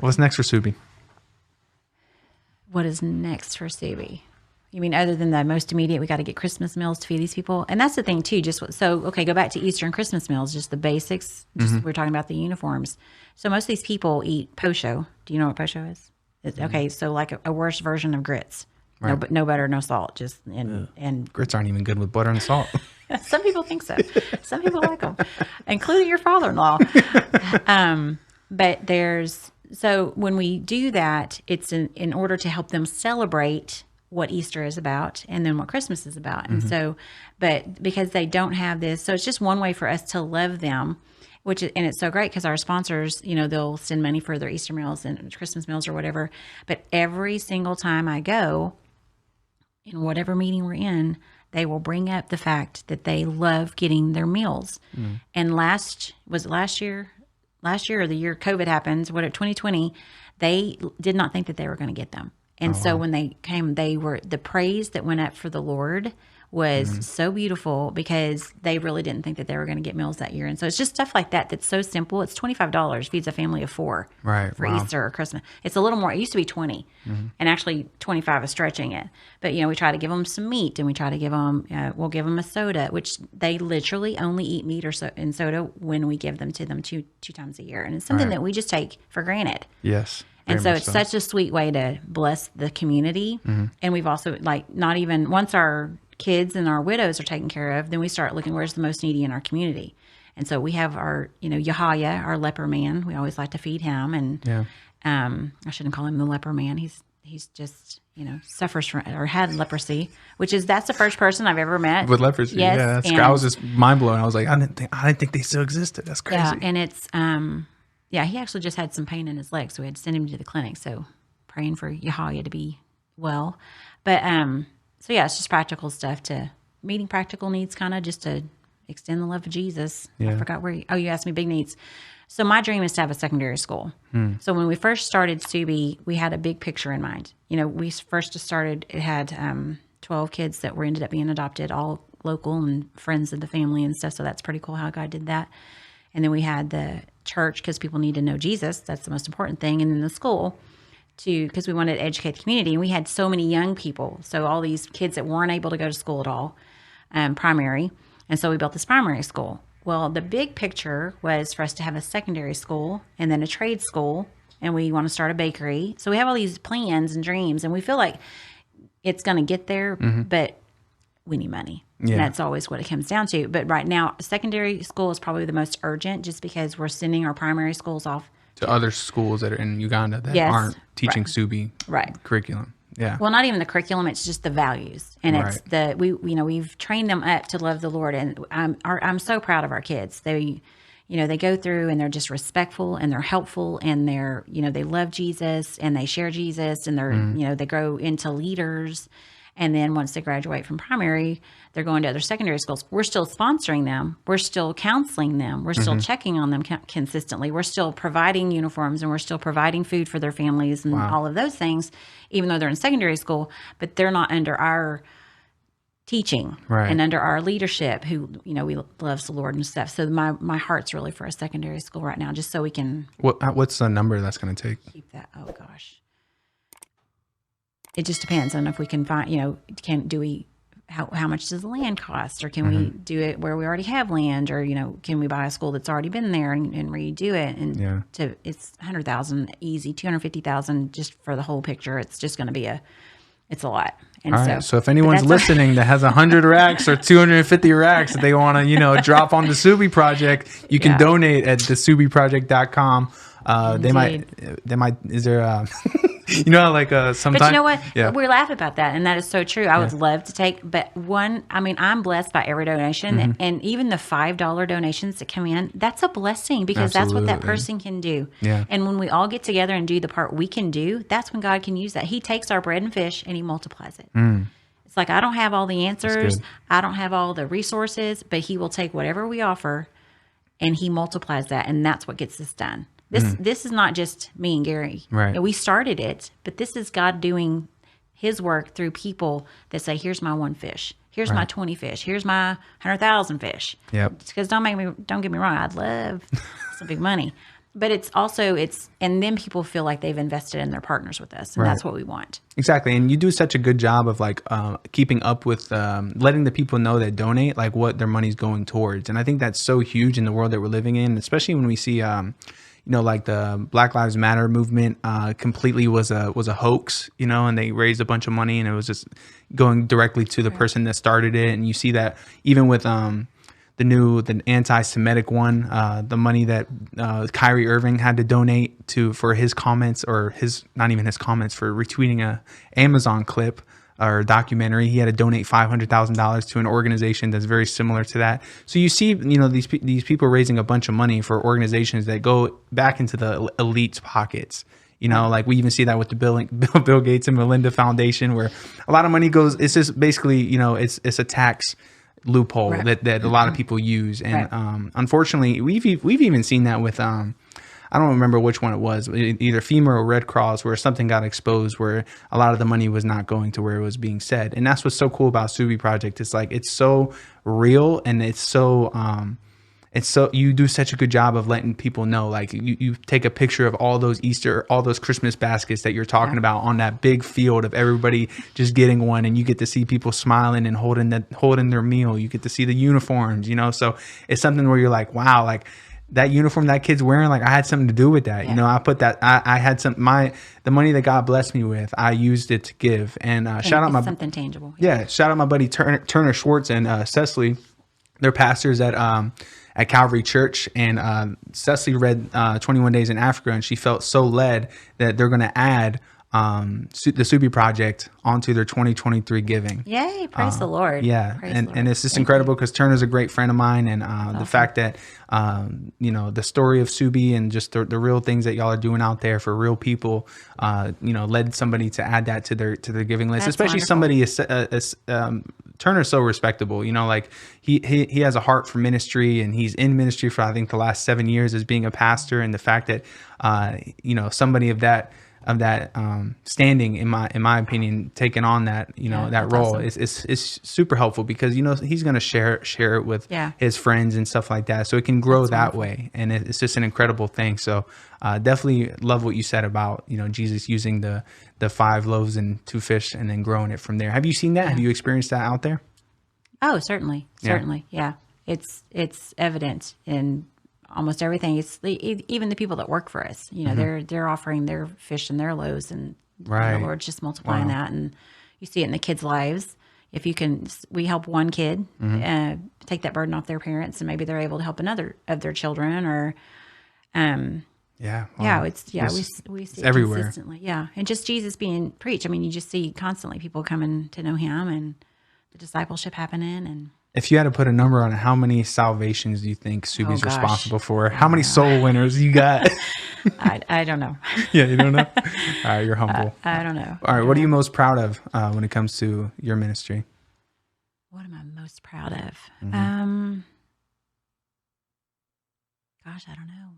What's next for Suubi? What is next for Suubi? You mean other than the most immediate, we got to get Christmas meals to feed these people? And that's the thing too, go back to Easter and Christmas meals, just the basics. We're talking about the uniforms. So most of these people eat posho. Do you know what posho is? Okay, so like a worse version of grits. Right. No butter, no salt. And grits aren't even good with butter and salt. Some people think so. Some people like them, including your father-in-law. So when we do that, it's in order to help them celebrate what Easter is about and then what Christmas is about. And so, but because they don't have this, so it's just one way for us to love them, and it's so great because our sponsors, they'll send money for their Easter meals and Christmas meals or whatever. But every single time I go, in whatever meeting we're in, they will bring up the fact that they love getting their meals. And last year or the year COVID happened, 2020, they did not think that they were going to get them. And when they came, the praise that went up for the Lord was so beautiful because they really didn't think that they were going to get meals that year. And so it's just stuff like that that's so simple. It's $25, feeds a family of 4 for Easter or Christmas. It's a little more. It used to be 20, and actually 25 is stretching it. But we try to give them some meat, and we try to give them. We'll give them a soda, which they literally only eat meat and soda when we give them to them two times a year, and it's something that we just take for granted. Yes. And so it's such a sweet way to bless the community. And we've also not even once our kids and our widows are taken care of, then we start looking where's the most needy in our community. And so we have our, Yahaya, our leper man. We always like to feed him. And I shouldn't call him the leper man. He's just, suffers from or had leprosy, that's the first person I've ever met with leprosy. Yes, yeah, I was just mind blown. I was like, I didn't think they still existed. That's crazy. Yeah, and it's he actually just had some pain in his leg, so we had to send him to the clinic. So praying for Yahaya to be well. But it's just practical stuff meeting practical needs, kind of just to extend the love of Jesus. Yeah. I forgot where you asked me big needs. So my dream is to have a secondary school. So when we first started Suubi, we had a big picture in mind. We first just started, it had 12 kids that ended up being adopted, all local and friends of the family and stuff. So that's pretty cool how God did that. And then we had the church because people need to know Jesus. That's the most important thing. And then the school because we wanted to educate the community. And we had so many young people. So all these kids that weren't able to go to school at all, primary. And so we built this primary school. Well, the big picture was for us to have a secondary school and then a trade school. And we want to start a bakery. So we have all these plans and dreams. And we feel like it's going to get there, but we need money. Yeah. And that's always what it comes down to. But right now, secondary school is probably the most urgent just because we're sending our primary schools off to other schools that are in Uganda that aren't teaching Suubi curriculum. Yeah. Well, not even the curriculum; it's just the values, and it's we've trained them up to love the Lord, and I'm so proud of our kids. They go through and they're just respectful and they're helpful and they're they love Jesus and they share Jesus and they're they grow into leaders. And then once they graduate from primary, they're going to other secondary schools. We're still sponsoring them. We're still counseling them. We're still checking on them consistently. We're still providing uniforms and we're still providing food for their families and all of those things, even though they're in secondary school, but they're not under our teaching and under our leadership who, we loves the Lord and stuff. So my heart's really for a secondary school right now, just so we can. What's the number that's going to take? Keep that. Oh gosh. It just depends on if we can find, how much does the land cost, or can we do it where we already have land, or, can we buy a school that's already been there and redo it? And it's $100,000 easy, $250,000 just for the whole picture. It's just going to be it's a lot. And all right. So if anyone's listening that has 100 racks or 250 racks that they want to, drop on the Suubi Project, you can donate at thesuubiproject.com. They might, is there, sometimes. But you know what? Yeah. We laugh about that. And that is so true. I would love to take, but I'm blessed by every donation and even the $5 donations that come in, that's a blessing because that's what that person can do. Yeah. And when we all get together and do the part we can do, that's when God can use that. He takes our bread and fish and he multiplies it. It's like, I don't have all the answers. I don't have all the resources, but he will take whatever we offer and he multiplies that. And that's what gets us done. This is not just me and Gary. Right. We started it, but this is God doing his work through people that say, here's my 1 fish. Here's my 20 fish. Here's my 100,000 fish. Yep. Because don't get me wrong, I'd love some big money. But it's also, and then people feel like they've invested in their partners with us. And that's what we want. Exactly. And you do such a good job of like keeping up with letting the people know that donate, like what their money's going towards. And I think that's so huge in the world that we're living in, especially when we see, like the Black Lives Matter movement completely was a hoax, and they raised a bunch of money and it was just going directly to the person that started it. And you see that even with the anti-Semitic one, the money that Kyrie Irving had to donate for his comments, or not even his comments, for retweeting a Amazon clip or documentary. He had to donate $500,000 to an organization that's very similar to that. So you see, these people raising a bunch of money for organizations that go back into the elite's pockets. Like we even see that with the Bill Gates and Melinda Foundation, where a lot of money goes. It's just basically, it's a tax loophole that a lot of people use. And unfortunately, we've even seen that with I don't remember which one it was, either FEMA or Red Cross, where something got exposed where a lot of the money was not going to where it was being said. And that's what's so cool about Suubi Project. It's like, it's so real, and it's so you do such a good job of letting people know. Like you take a picture of all those Christmas baskets that you're talking about on that big field of everybody just getting one, and you get to see people smiling and holding their meal. You get to see the uniforms, so it's something where you're like, wow, like that uniform that kid's wearing, like I had something to do with that. I put that, I had the money that God blessed me with, I used it to give. And shout out something tangible. Shout out my buddy Turner Schwartz and Cecily. They're pastors at Calvary Church, and Cecily read 21 Days in Africa, and she felt so led that they're going to add the Suubi Project onto their 2023 giving. Yay, praise the Lord. Yeah. And it's just incredible because Turner's a great friend of mine, and the fact that the story of Suubi and just the real things that y'all are doing out there for real people, led somebody to add that to their giving list. That's especially wonderful. Somebody Turner's so respectable, like he has a heart for ministry, and he's in ministry for I think the last 7 years as being a pastor. And the fact that somebody of that standing, in my opinion, taking on that that role awesome. is super helpful, because he's going to share it with his friends and stuff like that, so it can grow that way. And it's just an incredible thing. So definitely love what you said about Jesus using the 5 loaves and 2 fish and then growing it from there. Have you seen that? Have you experienced that out there? Oh, certainly. Yeah. It's evident in almost everything. It's even the people that work for us, they're offering their fish and their loaves, and the Lord's just multiplying that. And you see it in the kids' lives. If you can, we help one kid take that burden off their parents, and maybe they're able to help another of their children, or we see it everywhere consistently. And just Jesus being preached. I mean, you just see constantly people coming to know Him, and the discipleship happening. And if you had to put a number on it, how many salvations do you think Suubi's responsible for? How many soul winners you got? I don't know. Yeah, you don't know? All right, you're humble. I don't know. All right, what are you most proud of when it comes to your ministry? What am I most proud of? Gosh, I don't know.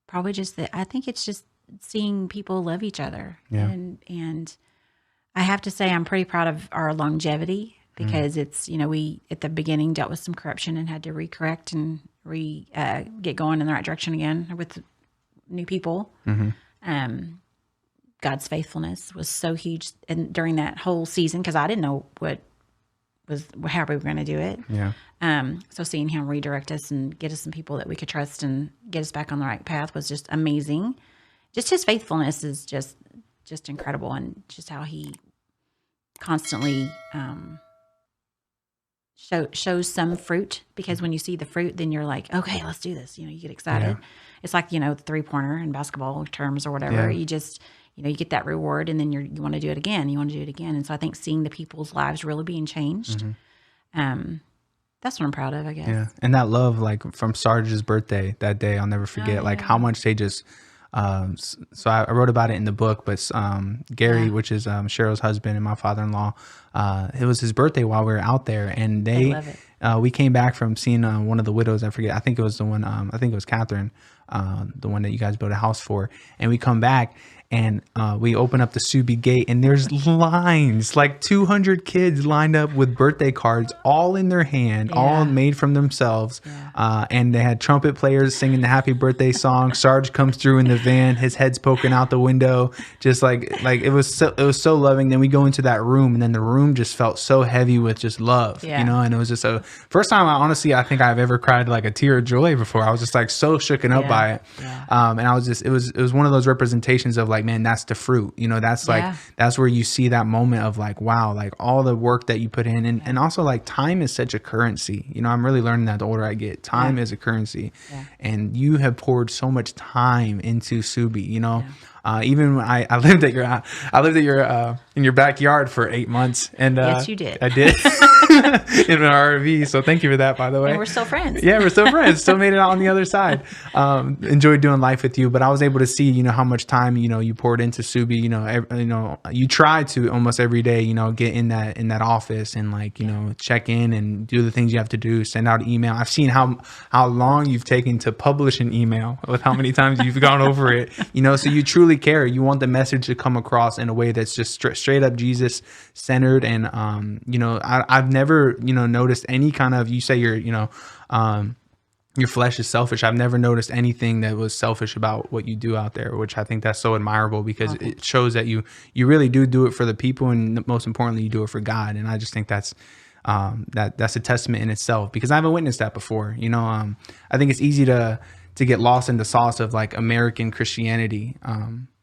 Probably just that. I think it's just seeing people love each other. Yeah. And I have to say I'm pretty proud of our longevity, because it's, we at the beginning dealt with some corruption and had to recorrect and get going in the right direction again with new people. God's faithfulness was so huge, and during that whole season, because I didn't know how we were going to do it. So seeing Him redirect us and get us some people that we could trust and get us back on the right path was just amazing. Just His faithfulness is just incredible, and just how He constantly shows some fruit, because when you see the fruit, then you're like, okay, let's do this. You get excited. It's like, the 3-pointer in basketball terms or whatever. You just, you get that reward, and then you want to do it again. You want to do it again. And so I think seeing the people's lives really being changed, that's what I'm proud of, I guess. Yeah. And that love, like from Sarge's birthday that day, I'll never forget, like how much they just, so I wrote about it in the book, but Gary, which is Cheryl's husband and my father-in-law, it was his birthday while we were out there, and we came back from seeing one of the widows. I think it was the one, I think it was Catherine, the one that you guys built a house for. And we come back, And we open up the Suubi gate, and there's lines, like 200 kids lined up with birthday cards, all in their hand, all made from themselves. And they had trumpet players singing the happy birthday song. Sarge comes through in the van, his head's poking out the window, just like it was so loving. Then we go into that room, and then the room just felt so heavy with just love, you know. And it was just a first time I think I've ever cried like a tear of joy before. I was just like so shooken up by it. And I was just, it was one of those representations of like, man, that's the fruit, you know. That's like that's where you see that moment of like, wow, like all the work that you put in. And also like time is such a currency, you know. I'm really learning that the older I get, time is a currency. And you have poured so much time into Suubi, you know. Even when I lived at your in your backyard for 8 months, and yes, you did. I did in an RV. So thank you for that, by the way. And we're still friends. Yeah, we're still friends. Still made it out on the other side. Enjoyed doing life with you, but I was able to see, you know, how much time, you know, you poured into Suubi. You know, you try to almost every day, you know, get in that office and like, you know, check in and do the things you have to do. Send out email. I've seen how long you've taken to publish an email, with how many times you've gone over it. You know, so you truly care. You want the message to come across in a way that's just straight up Jesus centered. And you know, I've never, you know, noticed any kind of, you say you're, you know, your flesh is selfish. I've never noticed anything that was selfish about what you do out there, which I think that's so admirable, because it shows that you really do it for the people, and most importantly, you do it for God. And I just think that's a testament in itself, because I haven't witnessed that before. You know, I think it's easy to get lost in the sauce of like American Christianity,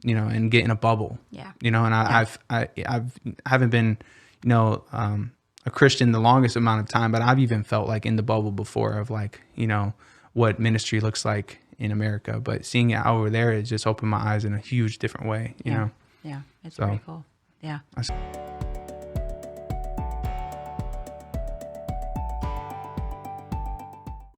you know, and get in a bubble. You know, and I haven't been, you know, a Christian the longest amount of time, but I've even felt like in the bubble before of like, you know, what ministry looks like in America. But seeing it over there, it just opened my eyes in a huge different way, you know. It's pretty cool.